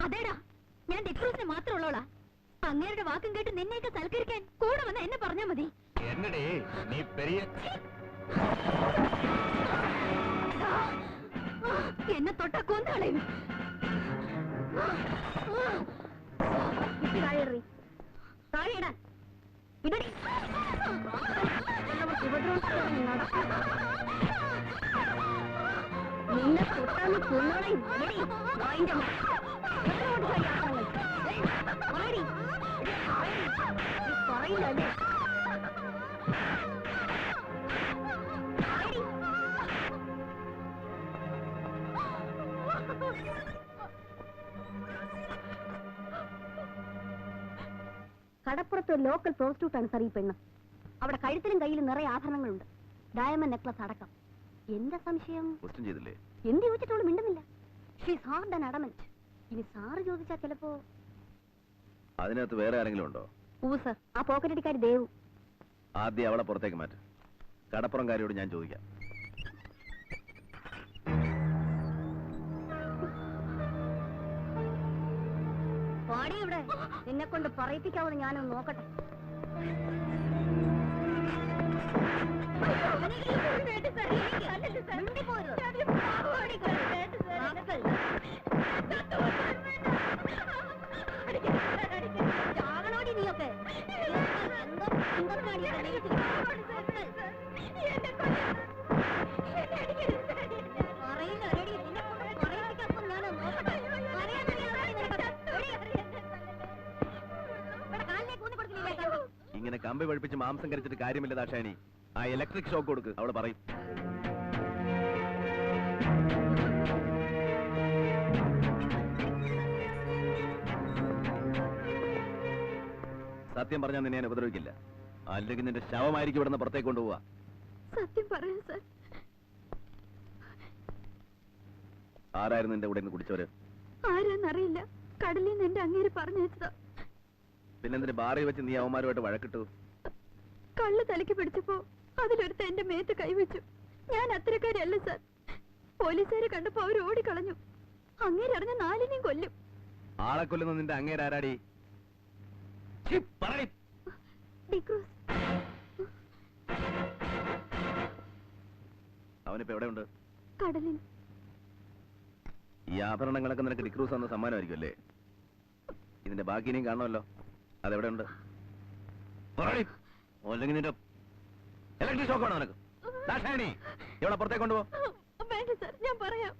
അതേടാ, ഞാൻ ഡിക്രൂസിന് മാത്രമുള്ളോളാ. അങ്ങേരുടെ വാക്കും കേട്ട് നിന്നെയൊക്കെ സൽക്കരിക്കാൻ കൂടെ വന്ന് എന്നെ പറഞ്ഞാ മതി. എന്നെ തൊട്ടാ കൊന്നുകളയും. നിന്നെ തൊട്ടാന്ന് കൊന്നുകളയും. പറയില്ലേ കടപ്പുറത്ത് ലോക്കൽ പ്രോസ്റ്റിറ്റ്യൂട്ടാണ് സാർ ഈ പെണ്ണ്. അവിടെ കഴുത്തിലും കയ്യിലും നിറയെ ആഭരണങ്ങളുണ്ട്, ഡയമണ്ട് നെക്ലസ് അടക്കം. എന്റെ സംശയം എന്ത് ചോദിച്ചിട്ടോളൂ മിണ്ടുന്നില്ല. She's hard and adamant. ഇനി സാറ് ചോദിച്ചാൽ ചിലപ്പോ. അതിനകത്ത് വേറെ ആരെങ്കിലും ഉണ്ടോ? സർ, ആ പോക്കറ്റടിക്കാരി ദേവു. ആദ്യം അവളെ പുറത്തേക്ക് മാറ്റും. കടപ്പുറംകാരിയോട് ഞാൻ ചോദിക്കാം. പാടി ഇവിടെ നിന്നെ കൊണ്ട് പറയിപ്പിക്കാവുന്ന ഞാനൊന്ന് നോക്കട്ടെ. നീയൊക്കെ ഇങ്ങനെ കമ്പി പഴിപ്പിച്ച് മാംസം കരിച്ചിട്ട് കാര്യമില്ല ദാക്ഷായണി. ആ ഇലക്ട്രിക് ഷോക്ക് കൊടുക്ക്, അവള് പറയും. സത്യം പറഞ്ഞാൽ നിന്നെ ഞാൻ ഉപദ്രവിക്കില്ല. അല്ലെങ്കിൽ നിന്റെ ശവമായിരിക്കും ഇവിടുന്ന് പുറത്തേക്ക് കൊണ്ടുപോവാ. സത്യം പറയാം സാർ. ആരായിരുന്നു നിന്റെ കൂടെ നിന്ന് കുടിച്ചവര്? ആരാന്നറിയില്ല, കടലിൽ നിന്ന് എന്റെ അങ്ങേര് പറഞ്ഞയച്ചതാ. പിന്നെന്തിന് ബാറിൽ വെച്ച് നീ അവന്മാരുമായിട്ട് വഴക്കിട്ടു? കള്ള് തലയ്ക്ക് പിടിച്ചപ്പോ അതിലൊരുത്ത എന്റെ മേത്ത് കൈവച്ചു. ഞാൻ അത്തരക്കാരല്ല സാർ. പോലീസുകാരെ കണ്ടപ്പോ അവർ ഓടിക്കളഞ്ഞു. അങ്ങേരറിഞ്ഞ 4 കൊല്ലും. ആളെ കൊല്ലുന്ന നിന്റെ അങ്ങേരാരാടി? അവനിപ്പോ എവിടെയുണ്ട്? കടലിൽ. ഈ ആഭരണങ്ങളൊക്കെ നിനക്ക് ഡിക്രൂസ് എന്ന സമ്മാനമായിരിക്കും അല്ലേ? ഇതിന്റെ ബാക്കി ഇനിയും കാണുമല്ലോ. അതെവിടെയുണ്ട്? അല്ലെങ്കിൽ നിന്റെ ഇലക്ട്രിക് ഷോക്ക് വേണോ നിനക്ക്? ദാക്ഷായണി, ഇവിടെ പുറത്തേക്ക് കൊണ്ടുപോ. വേണ്ട സാർ, ഞാൻ പറയാം.